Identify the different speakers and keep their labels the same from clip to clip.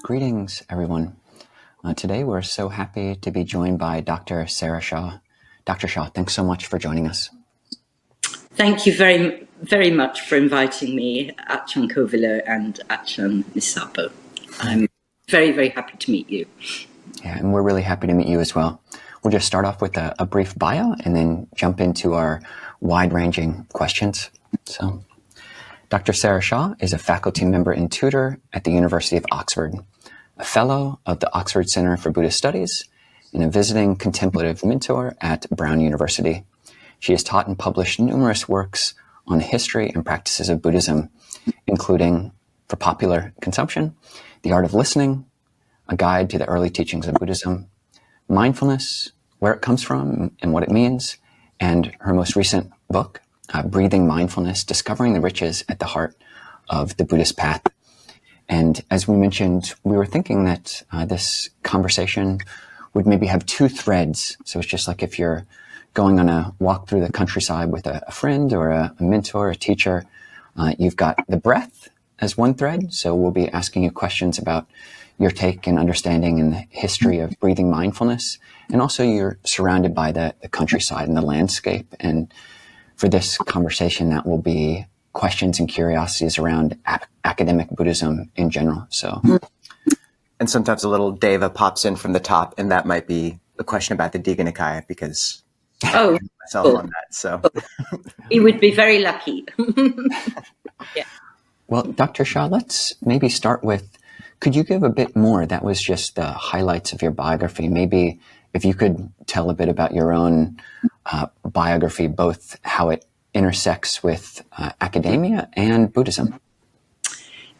Speaker 1: Greetings, everyone. Today we're so happy to be joined by Dr. Sarah Shaw. Dr. Shaw, thanks so much for joining us.
Speaker 2: Thank you very, very much for inviting me, Ajahn Kovilo and Ajahn Nisabho. I'm very, very happy to meet you.
Speaker 1: Yeah, and we're really happy to meet you as well. We'll just start off with a brief bio and then jump into our wide-ranging questions. So, Dr. Sarah Shaw is a faculty member and tutor at the University of Oxford, a fellow of the Oxford Center for Buddhist Studies, and a visiting contemplative mentor at Brown University. She has taught and published numerous works on the history and practices of Buddhism, including, for popular consumption, The Art of Listening, A Guide to the Early Teachings of Buddhism, Mindfulness, Where It Comes From and What It Means, and her most recent book, Breathing Mindfulness, Discovering the Riches at the Heart of the Buddhist Path. And as we mentioned, we were thinking that this conversation would maybe have two threads. So it's just like if you're going on a walk through the countryside with a friend or a mentor, a teacher, you've got the breath as one thread. So we'll be asking you questions about your take and understanding and the history of breathing mindfulness. And also you're surrounded by the countryside and the landscape. And for this conversation, that will be questions and curiosities around academic Buddhism in general. So,
Speaker 3: and sometimes a little deva pops in from the top, and that might be a question about the Digha Nikaya, because I myself on that. So
Speaker 2: You would be very lucky. Yeah.
Speaker 1: Well, Dr. Shaw, let's maybe start with, could you give a bit more? That was just the highlights of your biography. Maybe if you could tell a bit about your own biography, both how it intersects with academia and Buddhism.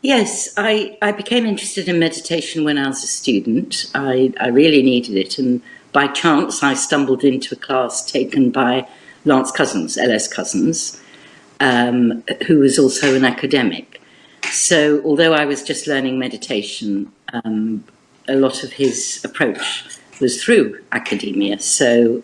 Speaker 2: Yes, I became interested in meditation when I was a student. I really needed it. And by chance, I stumbled into a class taken by Lance Cousins, LS Cousins, who was also an academic. So although I was just learning meditation, a lot of his approach was through academia. So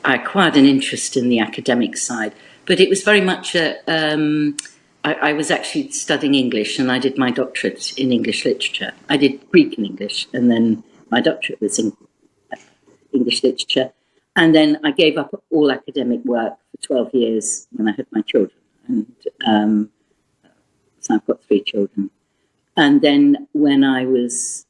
Speaker 2: I acquired an interest in the academic side, but it was very much I was actually studying English, and I did my doctorate in English literature. I did Greek and English, and then my doctorate was in English literature. And then I gave up all academic work for 12 years when I had my children. And so I've got 3 children. And then when I was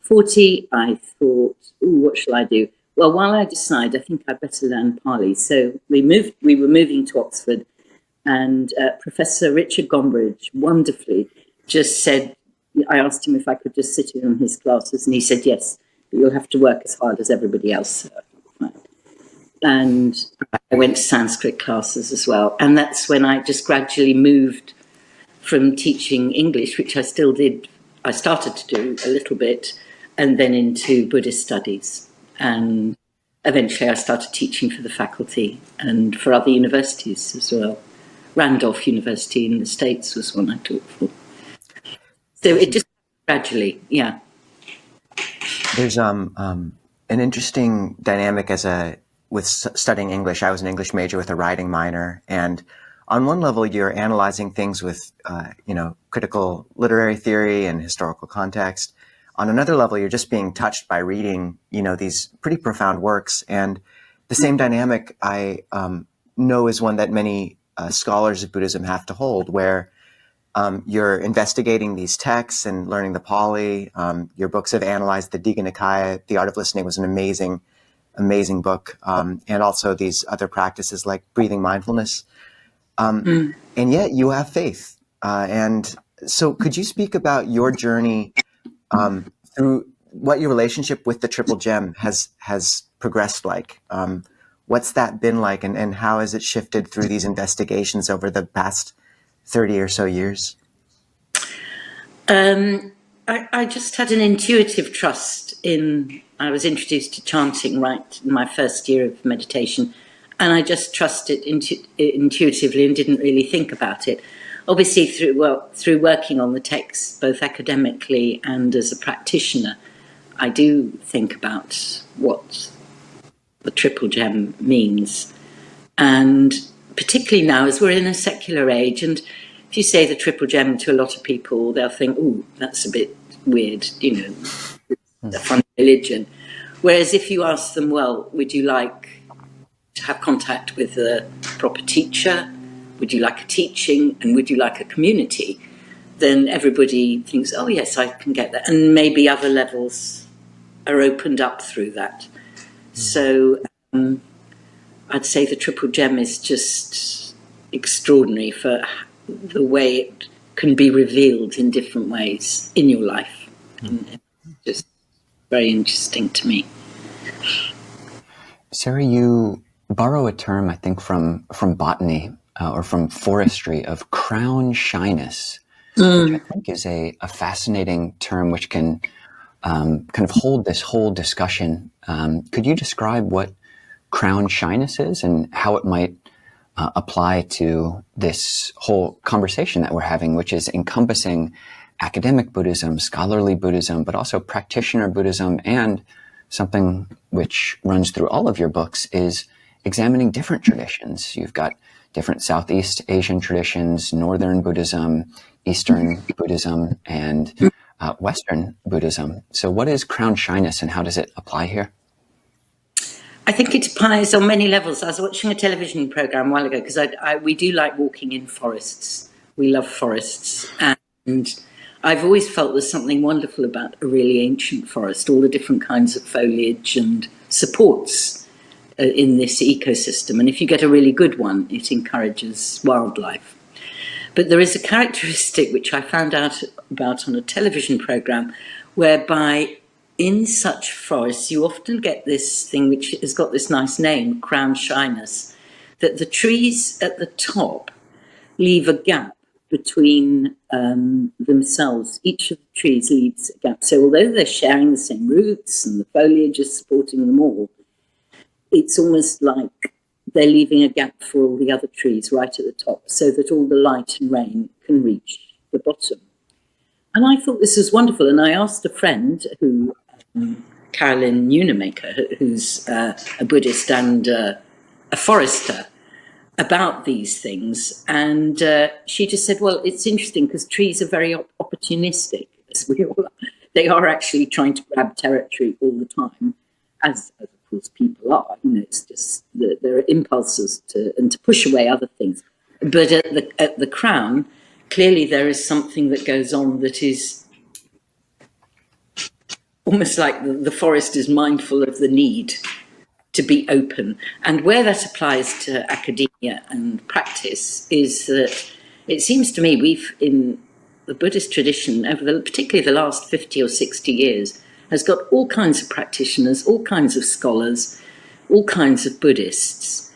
Speaker 2: 40, I thought, what shall I do? Well, while I decide, I think I'd better learn Pali. So we were moving to Oxford, and Professor Richard Gombrich wonderfully just said, I asked him if I could just sit in on his classes, and he said, yes, but you'll have to work as hard as everybody else. And I went to Sanskrit classes as well. And that's when I just gradually moved from teaching English, which I still did, I started to do a little bit, and then into Buddhist Studies. And eventually I started teaching for the faculty and for other universities as well. Randolph University in the States was one I taught for. So it just gradually, yeah.
Speaker 3: there's an interesting dynamic with studying English. I was an English major with a writing minor, and on one level, you're analyzing things with critical literary theory and historical context. On another level, you're just being touched by reading, these pretty profound works. And the same dynamic I know is one that many scholars of Buddhism have to hold, where you're investigating these texts and learning the Pali. Your books have analyzed the Digha Nikaya. The Art of Listening was an amazing book. And also these other practices like breathing mindfulness. And yet you have faith. And so could you speak about your journey through what your relationship with the Triple Gem has progressed like? What's that been like, and how has it shifted through these investigations over the past 30 or so years?
Speaker 2: I just had an intuitive trust I was introduced to chanting right in my first year of meditation, and I just trusted intuitively and didn't really think about it. Obviously, through working on the texts, both academically and as a practitioner, I do think about what the Triple Gem means. And particularly now, as we're in a secular age, and if you say the triple gem to a lot of people, they'll think, "Oh, that's a bit weird," it's a fun religion. Whereas if you ask them, well, would you like to have contact with a proper teacher? Would you like a teaching? And would you like a community? Then everybody thinks, oh yes, I can get that. And maybe other levels are opened up through that. So I'd say the triple gem is just extraordinary for the way it can be revealed in different ways in your life. And it's just very interesting to me.
Speaker 1: Sarah, you borrow a term, I think, from botany or from forestry of crown shyness, which I think is a fascinating term which can kind of hold this whole discussion. Could you describe what crown shyness is and how it might apply to this whole conversation that we're having, which is encompassing academic Buddhism, scholarly Buddhism, but also practitioner Buddhism, and something which runs through all of your books is examining different traditions. You've got different Southeast Asian traditions, Northern Buddhism, Eastern Buddhism, and Western Buddhism. So what is crown shyness and how does it apply here?
Speaker 2: I think it applies on many levels. I was watching a television program a while ago because we do like walking in forests. We love forests. And I've always felt there's something wonderful about a really ancient forest, all the different kinds of foliage and supports in this ecosystem. And if you get a really good one, it encourages wildlife. But there is a characteristic which I found out about on a television program, whereby in such forests you often get this thing which has got this nice name, crown shyness, that the trees at the top leave a gap between themselves. Each of the trees leaves a gap. So although they're sharing the same roots and the foliage is supporting them all, it's almost like they're leaving a gap for all the other trees right at the top so that all the light and rain can reach the bottom. And I thought this was wonderful. And I asked a friend who, Carolyn Unamaker, who's a Buddhist and a forester, about these things. And she just said, well, it's interesting because trees are very opportunistic, as we all are. They are actually trying to grab territory all the time, as of course people are. It's just there are impulses to push away other things. But at the crown, clearly there is something that goes on that is almost like the forest is mindful of the need to be open. And where that applies to academia and practice is that it seems to me we've, in the Buddhist tradition, particularly the last 50 or 60 years, has got all kinds of practitioners, all kinds of scholars, all kinds of Buddhists.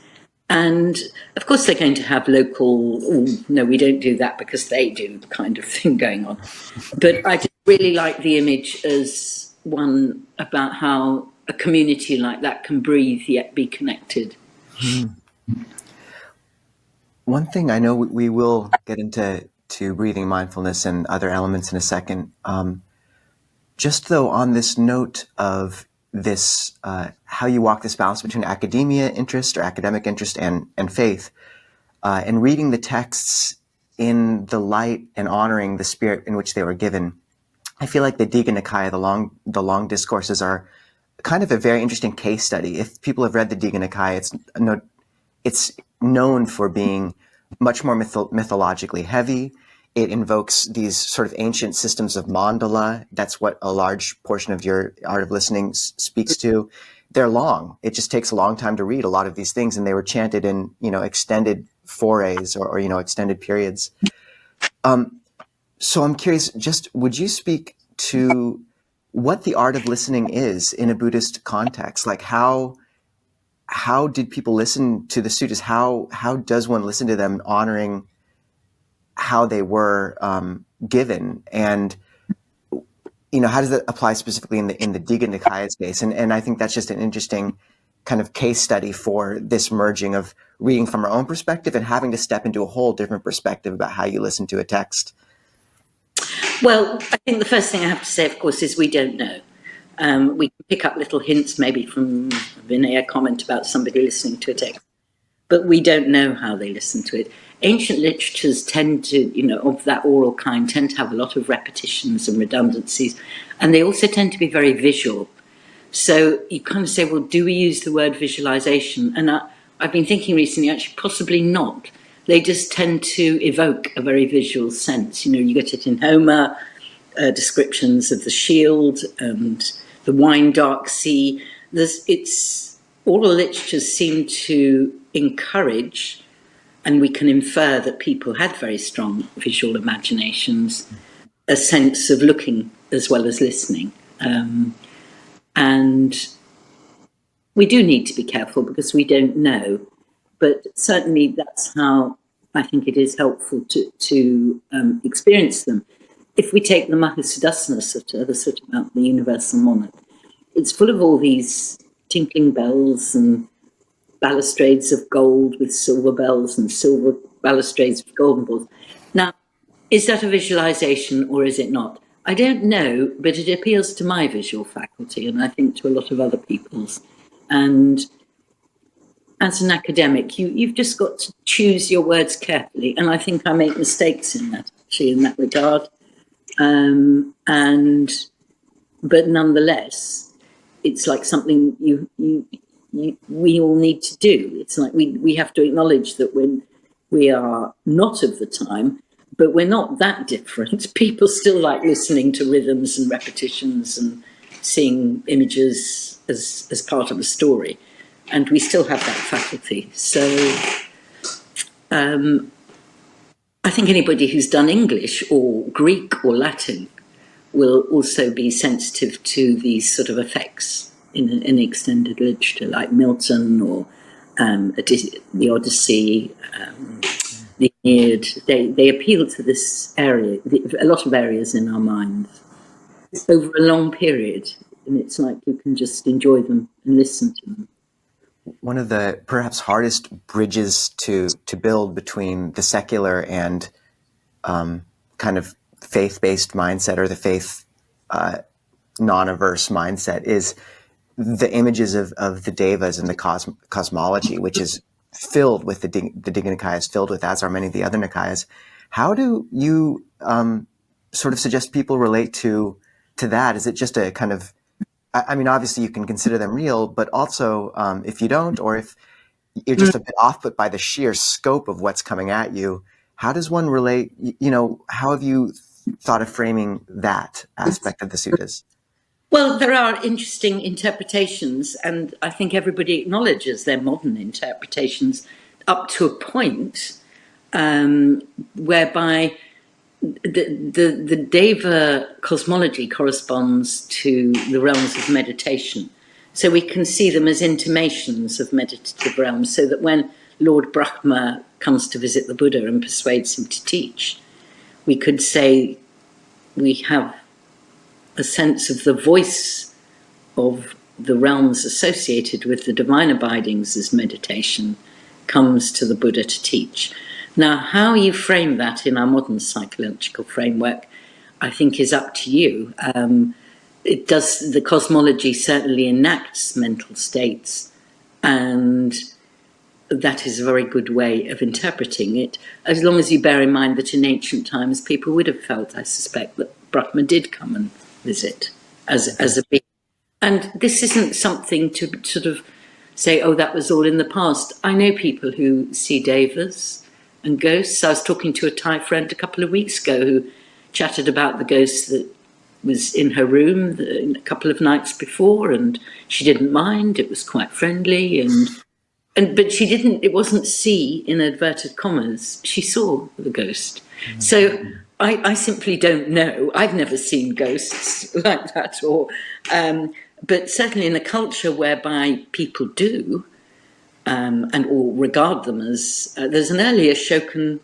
Speaker 2: And of course they're going to have local, oh, no, we don't do that because they do kind of thing going on. But I just really like the image as one about how a community like that can breathe yet be connected.
Speaker 3: One thing I know we will get into breathing mindfulness and other elements in a second. Just though on this note of this, how you walk this balance between academia interest or academic interest and faith, and reading the texts in the light and honoring the spirit in which they were given, I feel like the Digha Nikaya, the long discourses, are kind of a very interesting case study. If people have read the Digha Nikaya, it's known for being much more mythologically heavy. It invokes these sort of ancient systems of mandala. That's what a large portion of your Art of Listening speaks to. They're long. It just takes a long time to read a lot of these things, and they were chanted in, extended forays or extended periods. So I'm curious, just would you speak to what the art of listening is in a Buddhist context? Like how did people listen to the suttas? How does one listen to them honoring how they were given, and how does that apply specifically in the Digha Nikaya space? And I think that's just an interesting kind of case study for this merging of reading from our own perspective and having to step into a whole different perspective about how you listen to a text.
Speaker 2: Well, I think the first thing I have to say, of course, is we don't know. We can pick up little hints maybe from a Vinaya comment about somebody listening to a text. but we don't know how they listen to it. Ancient literatures tend to, of that oral kind, tend to have a lot of repetitions and redundancies, and they also tend to be very visual. So you kind of say, well, do we use the word visualization? And I've been thinking recently, actually, possibly not. They just tend to evoke a very visual sense. You get it in Homer, descriptions of the shield and the wine dark sea. Oral literatures seem to encourage, and we can infer that people had very strong visual imaginations, a sense of looking as well as listening. And we do need to be careful because we don't know. But certainly that's how I think it is helpful to experience them. If we take the Mahasiddhasana Sutta, the sutta about the universal monarch, it's full of all these tinkling bells and balustrades of gold with silver bells and silver balustrades with golden balls. Now, is that a visualization or is it not? I don't know, but it appeals to my visual faculty and I think to a lot of other people's. And as an academic, you've just got to choose your words carefully. And I think I make mistakes in that, actually, in that regard. But nonetheless, it's like something we all need to do. It's like we have to acknowledge that when we are not of the time, but we're not that different. People still like listening to rhythms and repetitions and seeing images as part of a story. And we still have that faculty. So I think anybody who's done English or Greek or Latin will also be sensitive to these sort of effects in extended literature, like Milton or the Odyssey, the Aeneid. They appeal to this area, a lot of areas in our minds, over a long period. And it's like you can just enjoy them and listen to them.
Speaker 3: One of the perhaps hardest bridges to build between the secular and kind of faith-based mindset or the faith non-averse mindset is the images of the devas and the cosmology, which is filled with the Digha Nikaya is filled with, as are many of the other Nikayas. How do you sort of suggest people relate to that? Is it just a kind of, I mean, obviously you can consider them real, but also if you don't, or if you're just a bit off put by the sheer scope of what's coming at you, how does one relate? How have you thought of framing that aspect of the suttas?
Speaker 2: Well, there are interesting interpretations, and I think everybody acknowledges their modern interpretations up to a point whereby the Deva cosmology corresponds to the realms of meditation. So we can see them as intimations of meditative realms, so that when Lord Brahma comes to visit the Buddha and persuades him to teach, we could say we have a sense of the voice of the realms associated with the divine abidings as meditation comes to the Buddha to teach. Now, how you frame that in our modern psychological framework, I think, is up to you. The cosmology certainly enacts mental states, and that is a very good way of interpreting it, as long as you bear in mind that in ancient times people would have felt, I suspect, that Brahma did come and visit as a being. And this isn't something to sort of say, oh, that was all in the past. I know people who see devas and ghosts. I was talking to a Thai friend a couple of weeks ago who chatted about the ghost that was in her room a couple of nights before, and she didn't mind. It was quite friendly, but she didn't. It wasn't see in inverted commas. She saw the ghost. Mm-hmm. So I simply don't know. I've never seen ghosts like that, but certainly in a culture whereby people do, and or regard them as, there's an earlier Ashokan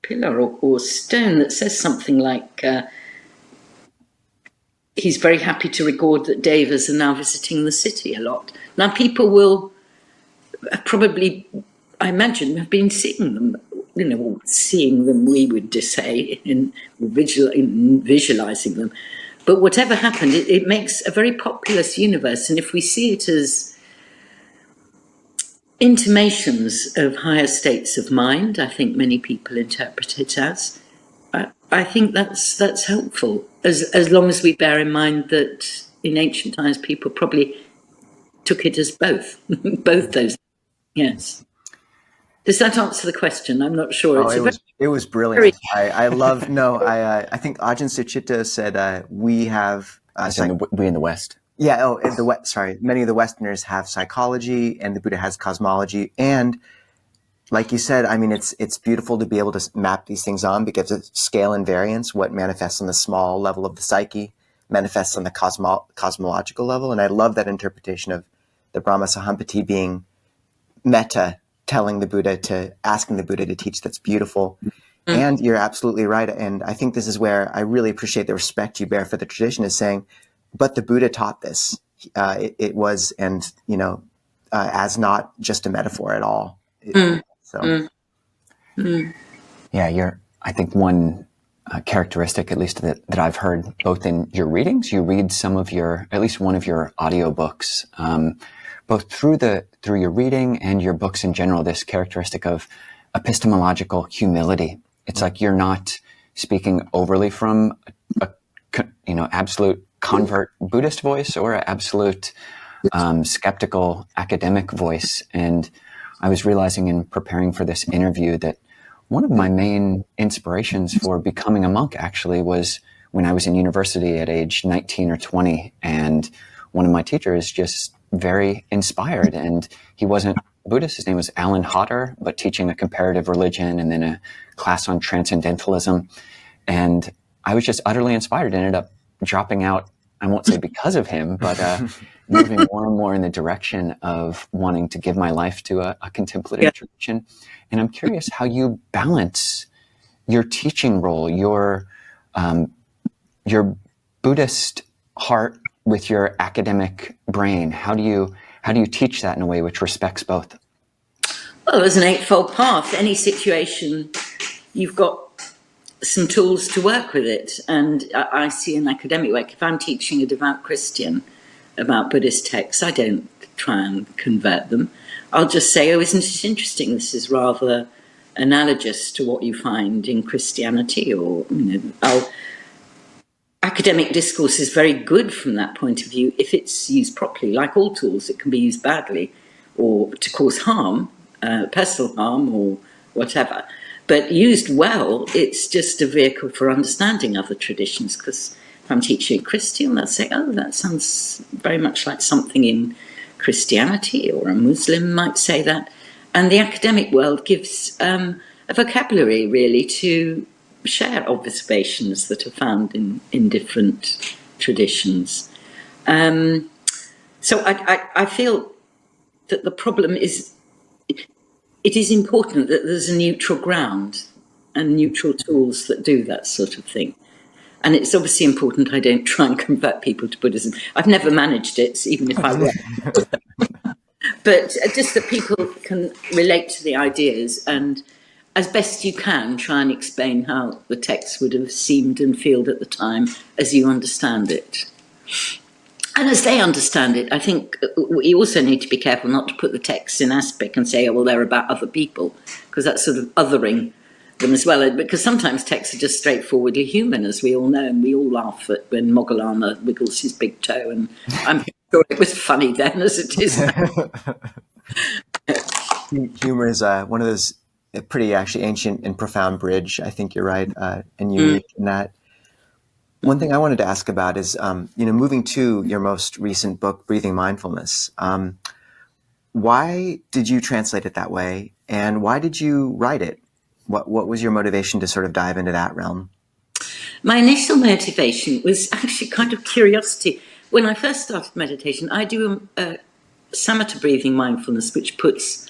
Speaker 2: pillar or stone that says something like, he's very happy to record that devas are now visiting the city a lot. Now people will probably, I imagine, have been seeing them, seeing them, we would just say, in visualizing them. But whatever happened, it makes a very populous universe. And if we see it as intimations of higher states of mind, I think many people interpret it as. I think that's helpful, as long as we bear in mind that in ancient times people probably took it as both, both those. Yes. Does that answer the question? I'm not sure.
Speaker 3: Oh, it was brilliant. I love, no, I think Ajahn Sucitta said, we have,
Speaker 1: we in the West.
Speaker 3: Yeah. Oh, in the West, sorry. Many of the Westerners have psychology and the Buddha has cosmology. And like you said, I mean, it's beautiful to be able to map these things on because of scale and variance. What manifests on the small level of the psyche manifests on the cosmological level. And I love that interpretation of the Brahma Sahampati being metta, asking the Buddha to teach. That's beautiful. And you're absolutely right. And I think this is where I really appreciate the respect you bear for the tradition, is saying, but the Buddha taught this. It was, and, as not just a metaphor at all.
Speaker 1: Yeah, I think one characteristic, at least that I've heard both in your readings, you read at least one of your audiobooks, both through your reading and your books in general, this characteristic of epistemological humility. It's like you're not speaking overly from a absolute convert Buddhist voice or an absolute skeptical academic voice. And I was realizing in preparing for this interview that one of my main inspirations for becoming a monk actually was when I was in university at age 19 or 20, and one of my teachers just very inspired, and he wasn't Buddhist. His name was Alan Hodder, but teaching a comparative religion and then a class on transcendentalism. And I was just utterly inspired. Ended up dropping out, I won't say because of him, but moving more and more in the direction of wanting to give my life to a contemplative tradition. And I'm curious how you balance your teaching role, your Buddhist heart with your academic brain. How do you teach that in a way which respects both?
Speaker 2: Well, there's an eightfold path. Any situation, you've got some tools to work with it. And I see an academic work. If I'm teaching a devout Christian about Buddhist texts, I don't try and convert them. I'll just say, oh, isn't it interesting? This is rather analogous to what you find in Christianity, or academic discourse is very good from that point of view if it's used properly. Like all tools, it can be used badly or to cause harm, personal harm or whatever. But used well, it's just a vehicle for understanding other traditions, because if I'm teaching a Christian, they'll say, oh, that sounds very much like something in Christianity, or a Muslim might say that. And the academic world gives a vocabulary, really, to share observations that are found in different traditions. So I feel that the problem is, it is important that there's a neutral ground and neutral tools that do that sort of thing. And it's obviously important I don't try and convert people to Buddhism. I've never managed it, even if I were. But just that people can relate to the ideas, and as best you can, try and explain how the text would have seemed and felt at the time as you understand it. And as they understand it, I think we also need to be careful not to put the texts in aspect and say, oh, well, they're about other people, because that's sort of othering them as well. Because sometimes texts are just straightforwardly human, as we all know, and we all laugh at when Moggallana wiggles his big toe, and I'm sure it was funny then as it is now.
Speaker 3: Humor is one of those pretty actually ancient and profound bridge. I think you're right, and unique in that. One thing I wanted to ask about is, moving to your most recent book, Breathing Mindfulness. Why did you translate it that way, and why did you write it? What was your motivation to sort of dive into that realm?
Speaker 2: My initial motivation was actually kind of curiosity. When I first started meditation, I do a samatha breathing mindfulness, which puts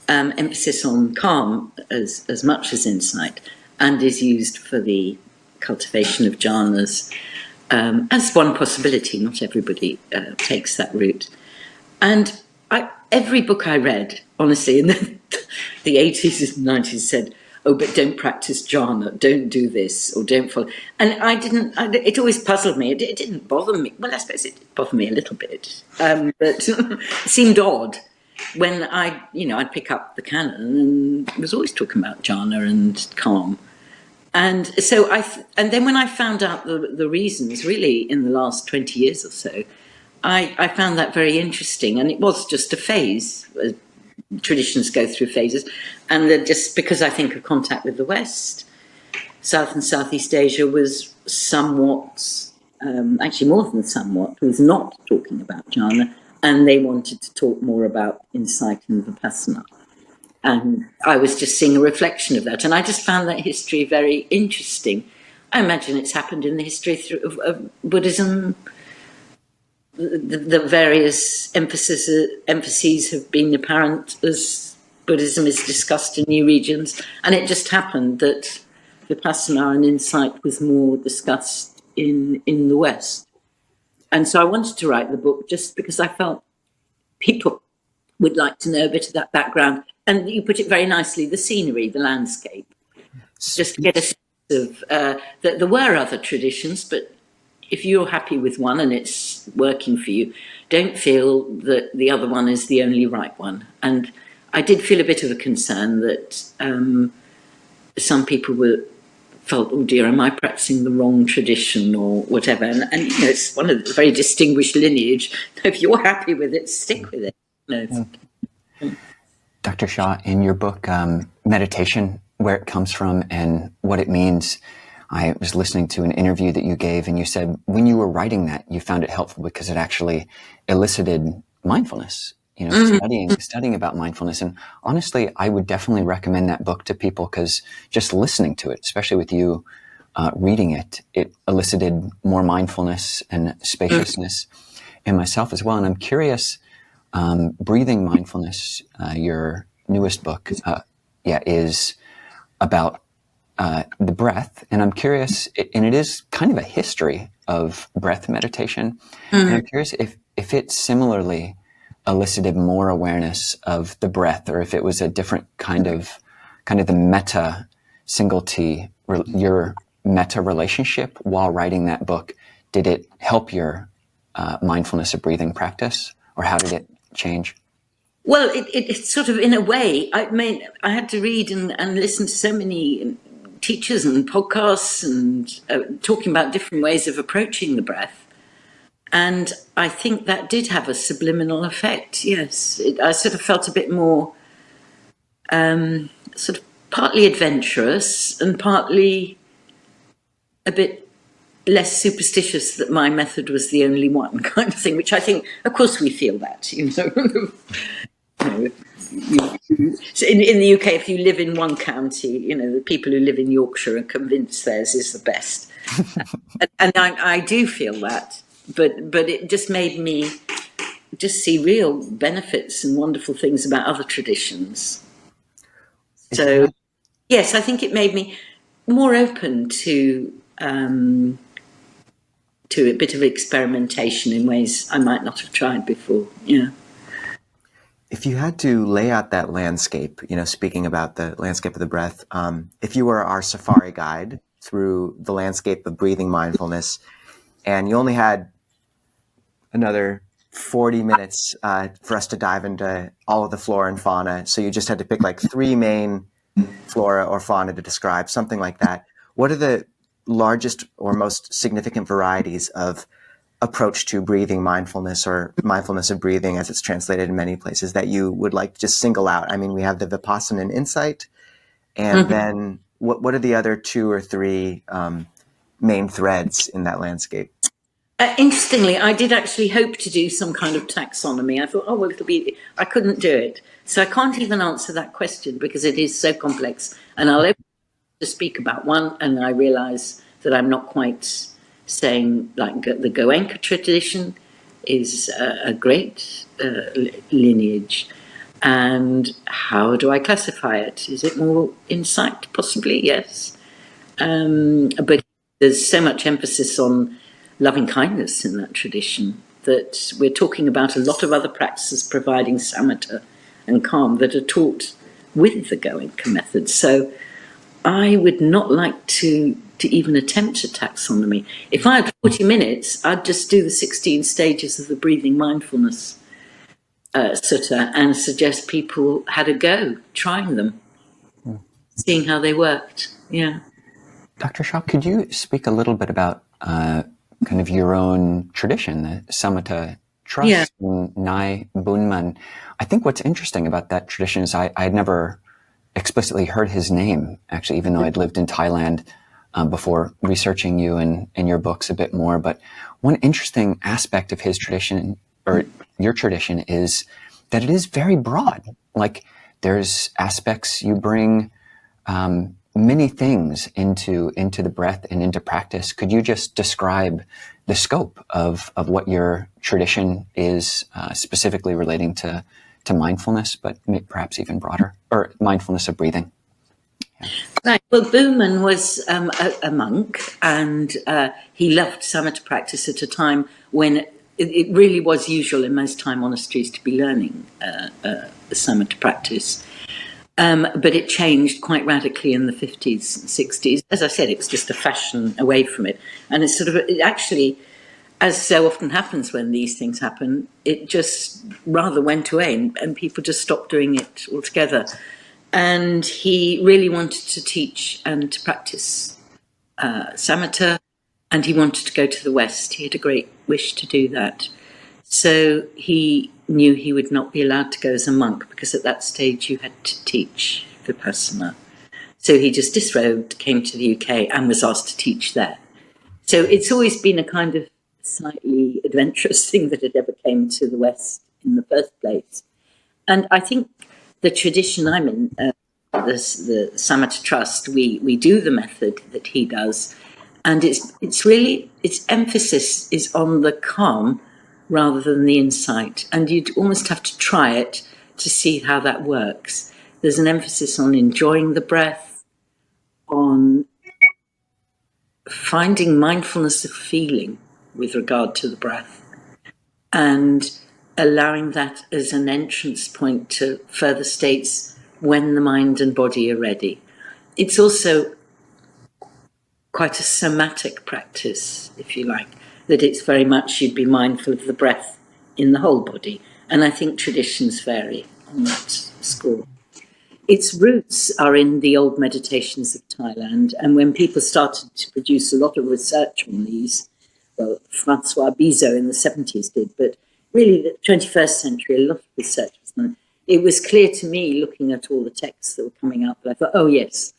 Speaker 2: emphasis on calm as much as insight, and is used for the cultivation of jhanas as one possibility. Not everybody takes that route. And every book I read, honestly, in the 80s and 90s said, oh, but don't practice jhana, don't do this, or don't follow. And it always puzzled me. It didn't bother me. Well, I suppose it did bother me a little bit, but it seemed odd. when I'd pick up the canon and was always talking about jhana and calm. And so and then when I found out the reasons, really in the last 20 years or so, I found that very interesting. And it was just a phase. Traditions go through phases. And just because I think of contact with the West, South and Southeast Asia was somewhat, actually more than somewhat, was not talking about jhana. And they wanted to talk more about insight and vipassana. And I was just seeing a reflection of that. And I just found that history very interesting. I imagine it's happened in the history of Buddhism. The various emphases have been apparent as Buddhism is discussed in new regions. And it just happened that vipassana and insight was more discussed in the West. And so I wanted to write the book just because I felt people would like to know a bit of that background. And you put it very nicely, the scenery, the landscape, just to get a sense of that there were other traditions, but if you're happy with one and it's working for you, don't feel that the other one is the only right one. And I did feel a bit of a concern that some people felt, oh dear, am I practicing the wrong tradition or whatever? And it's one of the very distinguished lineage. If you're happy with it, stick with it.
Speaker 1: Dr. Shah, in your book, Meditation, where it comes from and what it means, I was listening to an interview that you gave, and you said when you were writing that, you found it helpful because it actually elicited mindfulness, studying about mindfulness. And honestly, I would definitely recommend that book to people because just listening to it, especially with you reading it, it elicited more mindfulness and spaciousness in myself as well. And I'm curious, Breathing Mindfulness, your newest book, is about the breath. And I'm curious, and it is kind of a history of breath meditation. And I'm curious if it similarly elicited more awareness of the breath, or if it was a different kind of the meta single T, your meta relationship while writing that book. Did it help your mindfulness of breathing practice, or how did it change?
Speaker 2: Well, it sort of, in a way, I had to read and listen to so many teachers and podcasts and talking about different ways of approaching the breath. And I think that did have a subliminal effect, yes. I sort of felt a bit more sort of partly adventurous and partly a bit less superstitious that my method was the only one, kind of thing, which I think, of course, we feel that, So in the UK, if you live in one county, the people who live in Yorkshire are convinced theirs is the best. And I do feel that, but it just made me just see real benefits and wonderful things about other traditions. So, yes, I think it made me more open to a bit of experimentation in ways I might not have tried before. Yeah.
Speaker 3: If you had to lay out that landscape, speaking about the landscape of the breath, if you were our safari guide through the landscape of breathing mindfulness, and you only had another 40 minutes for us to dive into all of the flora and fauna, so you just had to pick like 3 main flora or fauna to describe, something like that, what are the largest or most significant varieties of approach to breathing mindfulness, or mindfulness of breathing as it's translated in many places, that you would like to just single out? I mean, we have the Vipassana and insight, and then what are the other 2 or 3 main threads in that landscape?
Speaker 2: Interestingly, I did actually hope to do some kind of taxonomy. I thought, I couldn't do it. So I can't even answer that question because it is so complex. And I'll open to speak about one, and I realize that I'm not quite saying, like, the Goenka tradition is a great lineage. And how do I classify it? Is it more insight? Possibly, yes. But there's so much emphasis on loving kindness in that tradition that we're talking about a lot of other practices providing samatha and calm that are taught with the Goenka method. So I would not like to even attempt a taxonomy. If I had 40 minutes, I'd just do the 16 stages of the breathing mindfulness. sutta and suggest people had a go trying them, seeing how they worked. Yeah.
Speaker 1: Dr. Shah, could you speak a little bit about kind of your own tradition, the Samatha Trust, and Nai Bunman? I think what's interesting about that tradition is I had never explicitly heard his name, actually, even though I'd lived in Thailand before researching you and your books a bit more. But one interesting aspect of his tradition, or your tradition, is that it is very broad. Like, there's aspects you bring many things into the breath and into practice. Could you just describe the scope of what your tradition is, specifically relating to mindfulness, but perhaps even broader, or mindfulness of breathing? Yeah.
Speaker 2: Right. Well, Buman was a monk, and he left samatha practice at a time when it really was usual in most Thai monasteries to be learning the samatha practice. But it changed quite radically in the 50s and 60s. As I said, it was just a fashion away from it. And it's sort of, it actually, as so often happens when these things happen, it just rather went away and people just stopped doing it altogether. And he really wanted to teach and to practice samatha, and he wanted to go to the West. He had a great wish to do that. So he knew he would not be allowed to go as a monk, because at that stage you had to teach Vipassana. So he just disrobed, came to the UK and was asked to teach there. So it's always been a kind of slightly adventurous thing that it ever came to the West in the first place. And I think the tradition I'm in, the Samatha Trust, we do the method that he does, and it's really, its emphasis is on the calm rather than the insight. And you'd almost have to try it to see how that works. There's an emphasis on enjoying the breath, on finding mindfulness of feeling with regard to the breath, and allowing that as an entrance point to further states when the mind and body are ready. It's also quite a somatic practice, if you like, that it's very much you'd be mindful of the breath in the whole body. And I think traditions vary on that score. Its roots are in the old meditations of Thailand. And when people started to produce a lot of research on these, well, Francois Bizot in the 70s did, but really the 21st century, a lot of research was done. It was clear to me, looking at all the texts that were coming out, that I thought, oh yes,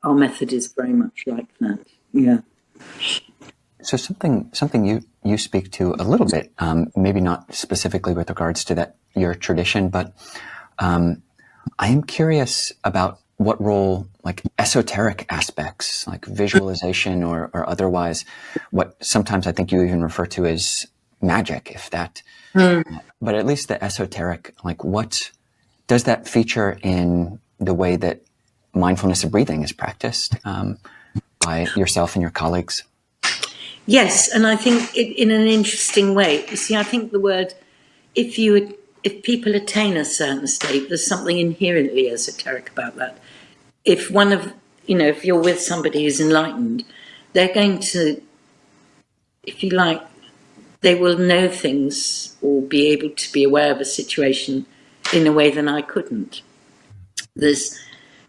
Speaker 2: our method is very much like that. Yeah.
Speaker 1: So something you speak to a little bit, maybe not specifically with regards to that your tradition, but I am curious about what role, like esoteric aspects, like visualization or otherwise, what sometimes I think you even refer to as magic, if that, but at least the esoteric, like what does that feature in the way that mindfulness of breathing is practiced by yourself and your colleagues?
Speaker 2: Yes, and I think in an interesting way. You see, I think the word, if people attain a certain state, there's something inherently esoteric about that. If if you're with somebody who's enlightened, they're going to, if you like, they will know things or be able to be aware of a situation in a way that I couldn't. There's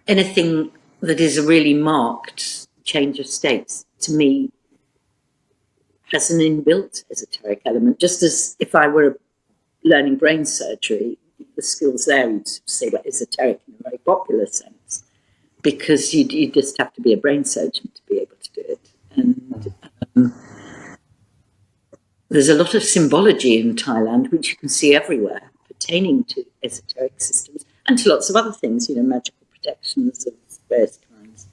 Speaker 2: anything that is a really marked change of states, to me, has an inbuilt esoteric element, just as if I were learning brain surgery, the skills there, you'd say were esoteric in a very popular sense, because you just have to be a brain surgeon to be able to do it. And there's a lot of symbology in Thailand, which you can see everywhere, pertaining to esoteric systems and to lots of other things, magical protections of various kinds.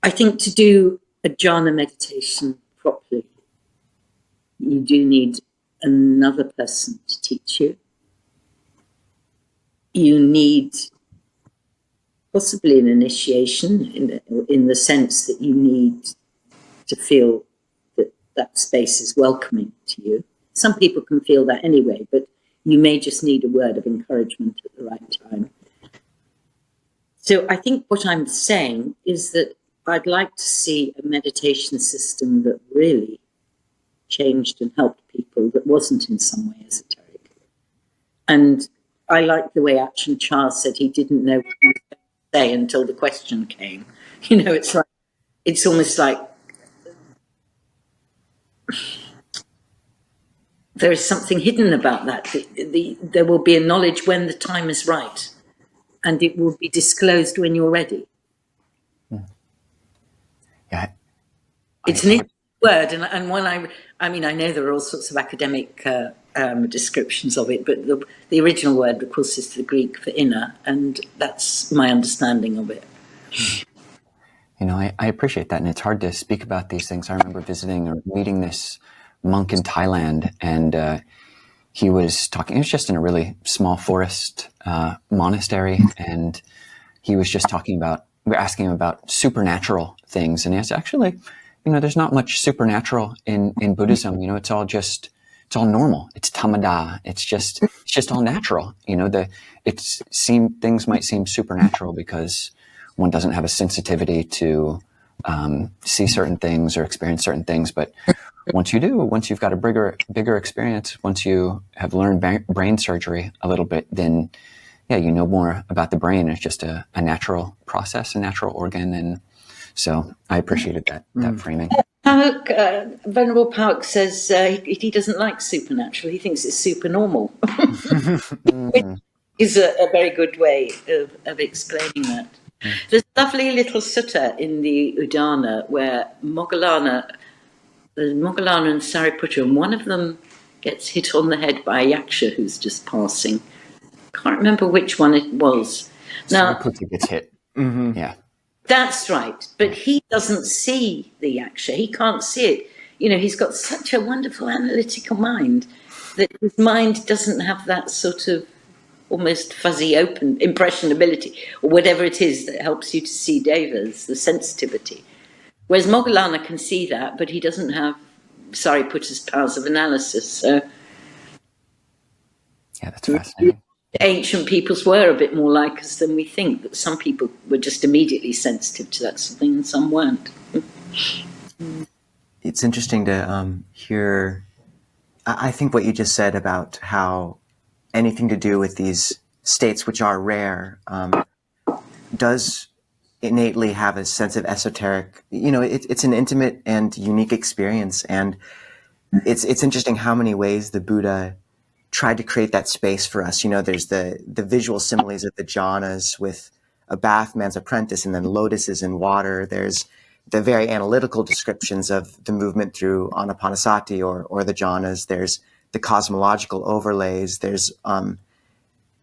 Speaker 2: I think to do a jhana meditation properly, you do need another person to teach you. You need possibly an initiation in the sense that you need to feel that space is welcoming to you. Some people can feel that anyway, but you may just need a word of encouragement at the right time. So I think what I'm saying is that I'd like to see a meditation system that really changed and helped people that wasn't in some way esoteric. And I like the way Ajahn Chah said he didn't know what he was going to say until the question came. You know, it's almost like there is something hidden about that. There will be a knowledge when the time is right, and it will be disclosed when you're ready.
Speaker 1: Yeah,
Speaker 2: it's an interesting word, and when I mean, I know there are all sorts of academic descriptions of it, but the original word, of course, is the Greek for inner, and that's my understanding of it.
Speaker 1: You know, I appreciate that, and it's hard to speak about these things. I remember visiting or meeting this monk in Thailand, and he was talking. It was just in a really small forest monastery, and he was just talking about. We were asking him about supernatural things, and he said, "Actually, you know, there's not much supernatural in Buddhism. You know, it's all normal. It's tamada. It's just all natural. You know, things might seem supernatural because one doesn't have a sensitivity to see certain things or experience certain things, but once you've got a bigger experience, once you have learned brain surgery a little bit, then yeah, you know more about the brain. It's just a natural process, a natural organ, and so I appreciated that framing.
Speaker 2: Venerable Pauk says he doesn't like supernatural. He thinks it's supernormal. Which is a very good way of explaining that. There's a lovely little sutta in the Udana where Moggallana and Sariputta, and one of them gets hit on the head by a yaksha who's just passing. Can't remember which one it was. Now,
Speaker 1: Sariputta gets hit. Mm-hmm. Yeah.
Speaker 2: That's right. But he doesn't see the yaksha. He can't see it. You know, he's got such a wonderful analytical mind that his mind doesn't have that sort of almost fuzzy open impressionability or whatever it is that helps you to see devas, the sensitivity. Whereas Moggallana can see that, but he doesn't have Sariputta's powers of analysis. So
Speaker 1: yeah, that's fascinating.
Speaker 2: Ancient peoples were a bit more like us than we think, that some people were just immediately sensitive to that sort of thing and some weren't.
Speaker 3: It's interesting to hear, I think what you just said about how anything to do with these states which are rare does innately have a sense of esoteric, you know, it's an intimate and unique experience. And it's interesting how many ways the Buddha tried to create that space for us. You know, there's the visual similes of the jhanas with a bathman's apprentice and then lotuses in water. There's the very analytical descriptions of the movement through anapanasati or the jhanas. There's the cosmological overlays. There's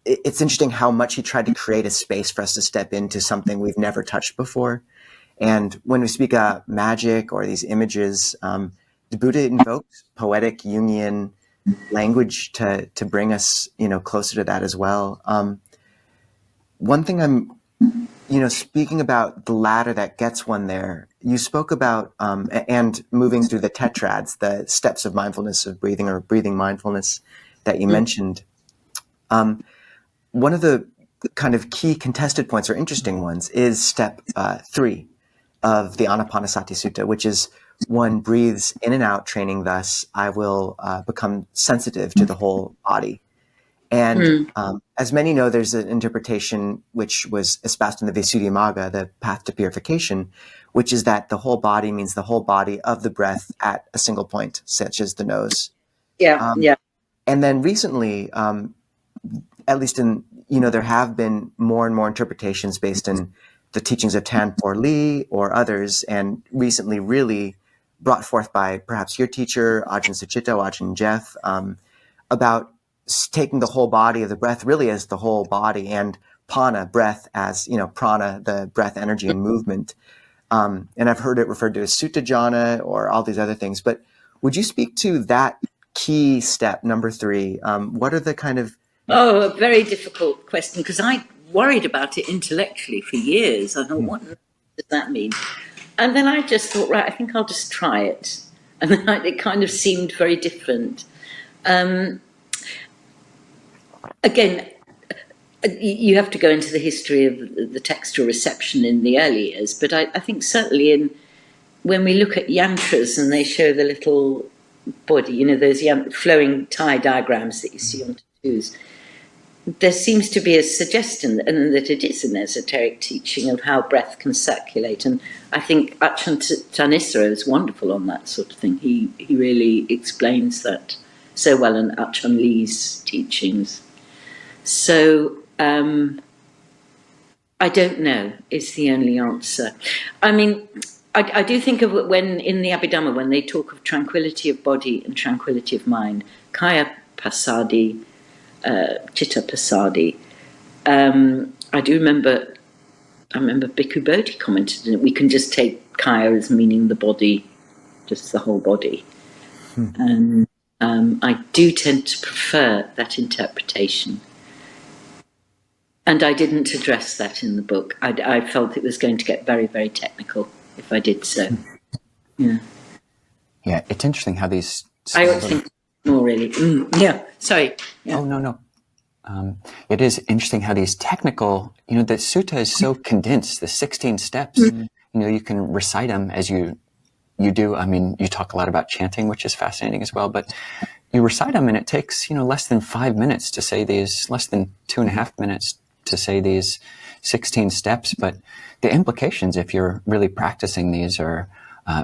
Speaker 3: it's interesting how much he tried to create a space for us to step into something we've never touched before. And when we speak about magic or these images, the Buddha invokes poetic Jungian language to bring us, you know, closer to that as well. One thing I'm, you know, speaking about the ladder that gets one there, you spoke about, and moving through the tetrads, the steps of mindfulness of breathing or breathing mindfulness that you mentioned. One of the kind of key contested points or interesting ones is step 3 of the Anapanasati Sutta, which is one breathes in and out, training thus, I will become sensitive to the whole body. And as many know, there's an interpretation which was espoused in the Visuddhimagga, the path to purification, which is that the whole body means the whole body of the breath at a single point, such as the nose.
Speaker 2: Yeah.
Speaker 3: And then recently, at least in, you know, there have been more and more interpretations based in the teachings of Tanpor Lee or others, and recently really brought forth by perhaps your teacher, Ajahn Sucitto, Ajahn Jeff, about taking the whole body of the breath really as the whole body, and pana, breath, as, you know, prana, the breath, energy, and movement. And I've heard it referred to as sutta jhana or all these other things. But would you speak to that key step, number 3? What are the kind of...
Speaker 2: Oh, a very difficult question, because I worried about it intellectually for years. I thought, what does that mean? And then I just thought, right, I think I'll just try it. And then it kind of seemed very different. Again, you have to go into the history of the textual reception in the early years, but I think certainly when we look at yantras and they show the little body, those flowing Thai diagrams that you see on tattoos, there seems to be a suggestion and that it is an esoteric teaching of how breath can circulate. And I think Ajahn Thanissaro is wonderful on that sort of thing. He really explains that so well in Ajahn Lee's teachings. So I don't know is the only answer. I mean, I do think of it when in the Abhidhamma, when they talk of tranquility of body and tranquility of mind, kaya pasadi, chitta pasadi. I remember Bhikkhu Bodhi commented on it. We can just take kaya as meaning the body, just the whole body. And I do tend to prefer that interpretation. And I didn't address that in the book. I felt it was going to get very, very technical if I did so. Yeah.
Speaker 1: Yeah, it's interesting how these...
Speaker 2: I ought to think more, really. Yeah, sorry. Yeah.
Speaker 1: Oh, no. It is interesting how these technical... the sutta is so condensed, the 16 steps. You can recite them as you do. I mean, you talk a lot about chanting, which is fascinating as well, but you recite them and it takes, less than 5 minutes to say these, less than 2.5 minutes to say these 16 steps. But the implications, if you're really practicing these, are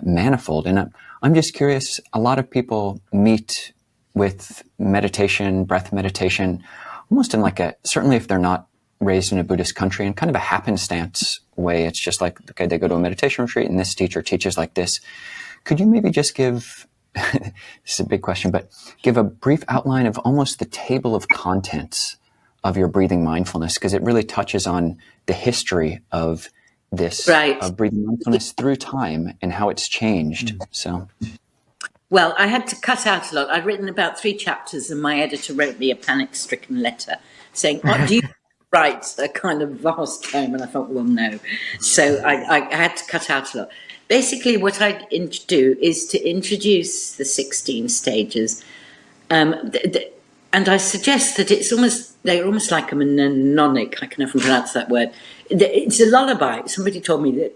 Speaker 1: manifold. And I'm just curious, a lot of people meet with meditation, breath meditation, almost in certainly if they're not raised in a Buddhist country, in kind of a happenstance way. It's just like, okay, they go to a meditation retreat and this teacher teaches like this. Could you maybe just give, this is a big question, but give a brief outline of almost the table of contents of your breathing mindfulness? Because it really touches on the history of this, of breathing mindfulness through time and how it's changed. So...
Speaker 2: Well, I had to cut out a lot. I'd written about 3 chapters and my editor wrote me a panic-stricken letter saying, do you write a kind of vast tome? And I thought, well, no. So I had to cut out a lot. Basically, what I do is to introduce the 16 stages. And I suggest that they're almost like a mnemonic. I can never pronounce that word. It's a lullaby. Somebody told me that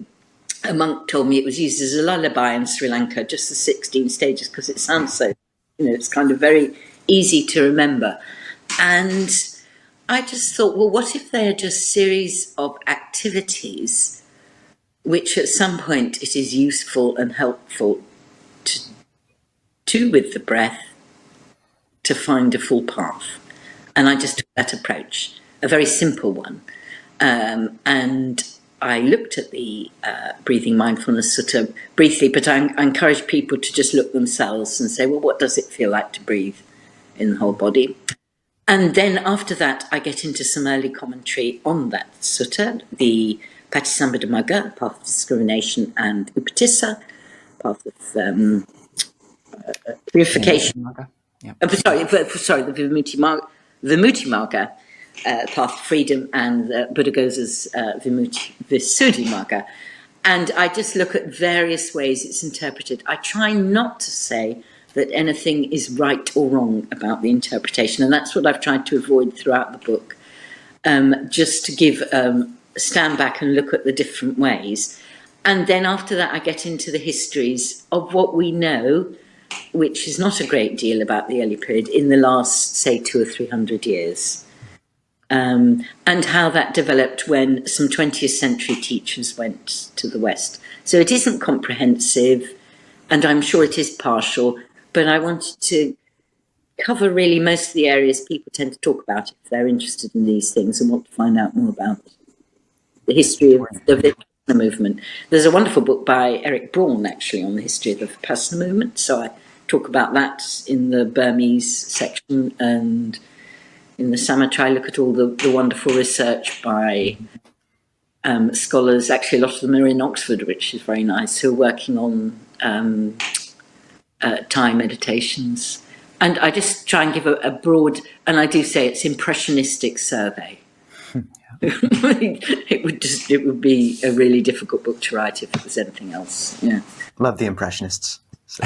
Speaker 2: a monk told me it was used as a lullaby in Sri Lanka, just the 16 stages, because it sounds so, it's kind of very easy to remember. And I just thought, well, what if they are just series of activities which at some point it is useful and helpful to do with the breath to find a full path? And I just took that approach, a very simple one. And I looked at the breathing mindfulness sutta briefly, but I encourage people to just look themselves and say, well, what does it feel like to breathe in the whole body? And then after that, I get into some early commentary on that sutta, the Patisambhidamagga, path of discrimination, and Upatissa, path of purification. Sorry, the Vimuttimagga, path of freedom, and Buddha goes as Visuddhimagga. And I just look at various ways it's interpreted. I try not to say that anything is right or wrong about the interpretation, and that's what I've tried to avoid throughout the book, just to give stand back and look at the different ways. And then after that, I get into the histories of what we know, which is not a great deal about the early period, in the last, say, 200 or 300 years. And how that developed when some 20th century teachers went to the West. So it isn't comprehensive, and I'm sure it is partial, but I wanted to cover really most of the areas people tend to talk about if they're interested in these things and want to find out more about the history of the Vipassana movement. There's a wonderful book by Eric Braun, actually, on the history of the Vipassana movement, so I talk about that in the Burmese section, and in the Samatra, I look at all the wonderful research by scholars. Actually, a lot of them are in Oxford, which is very nice, who are working on Thai meditations. And I just try and give a broad, and I do say it's impressionistic survey. It would be a really difficult book to write if it was anything else. Yeah.
Speaker 3: Love the Impressionists. So.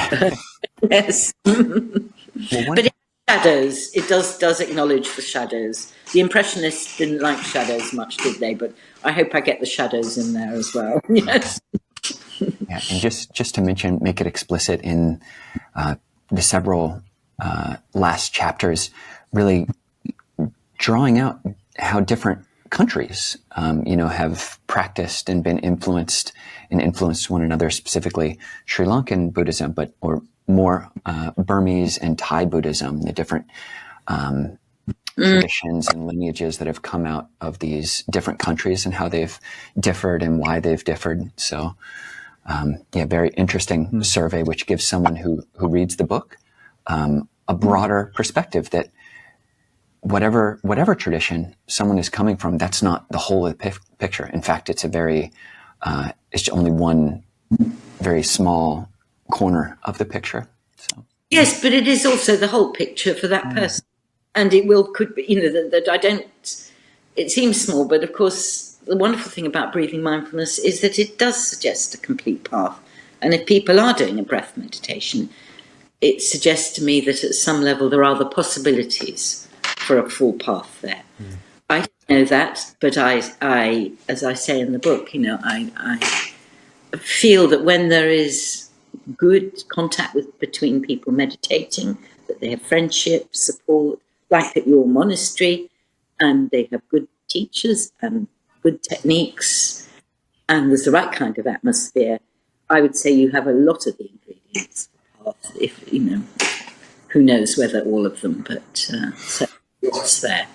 Speaker 2: Yes. But shadows, it does acknowledge the shadows. The Impressionists didn't like shadows much, did they? But I hope I get the shadows in there as well. Yes.
Speaker 1: Yeah, and just to mention, make it explicit in the several last chapters really drawing out how different countries, have practiced and been influenced and influenced one another, specifically Sri Lankan Buddhism, or more Burmese and Thai Buddhism, the different traditions and lineages that have come out of these different countries and how they've differed and why they've differed. So, very interesting survey, which gives someone who reads the book a broader perspective that whatever tradition someone is coming from, that's not the whole of the picture. In fact, it's it's only one very small corner of the picture. So.
Speaker 2: Yes, but it is also the whole picture for that person. And could be, that I don't, it seems small, but of course, the wonderful thing about breathing mindfulness is that it does suggest a complete path. And if people are doing a breath meditation, it suggests to me that at some level there are the possibilities for a full path there. I don't know that, but I, as I say in the book, I feel that when there is good contact between people meditating, that they have friendship, support, like at your monastery, and they have good teachers and good techniques, and there's the right kind of atmosphere, I would say you have a lot of the ingredients for path, if, who knows whether all of them, but so what's there.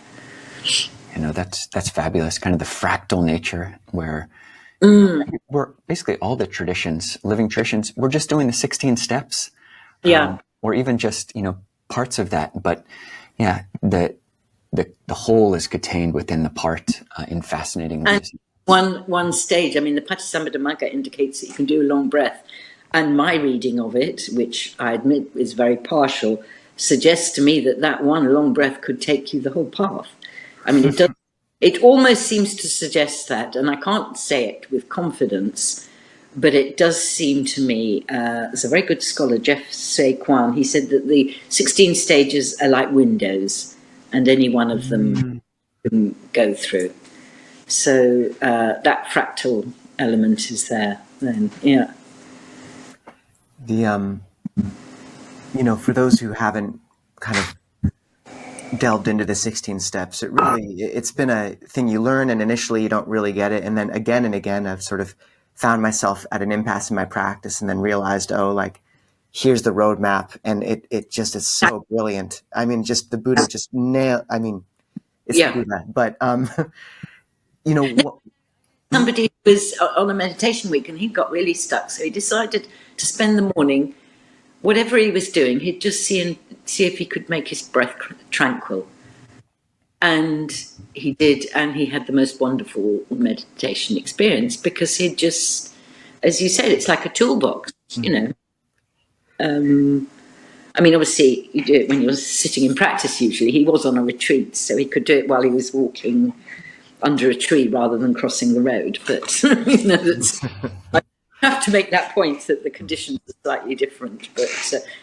Speaker 1: That's fabulous, kind of the fractal nature where we're basically all the traditions, living traditions, we're just doing the 16 steps. Or even just, parts of that. But yeah, the whole is contained within the part in fascinating ways.
Speaker 2: One stage, the Patisambhidamagga indicates that you can do a long breath. And my reading of it, which I admit is very partial, suggests to me that one long breath could take you the whole path. It does. It almost seems to suggest that, and I can't say it with confidence, but it does seem to me, there's a very good scholar, Jeff Se Kwan, he said that the 16 stages are like windows, and any one of them can go through. So that fractal element is there then, yeah.
Speaker 3: For those who haven't kind of delved into the 16 steps, it's been a thing you learn, and initially you don't really get it, and then again and again I've sort of found myself at an impasse in my practice, and then realized, here's the roadmap, and it just is so brilliant. Just the Buddha just nailed. It's the Buddha, but
Speaker 2: somebody was on a meditation week and he got really stuck, so he decided to spend the morning, whatever he was doing, he'd just see if he could make his breath tranquil. And he did, and he had the most wonderful meditation experience, because he'd just, as you said, it's like a toolbox, obviously you do it when you're sitting in practice usually. He was on a retreat, so he could do it while he was walking under a tree rather than crossing the road. But, I have to make that point that the conditions are slightly different. But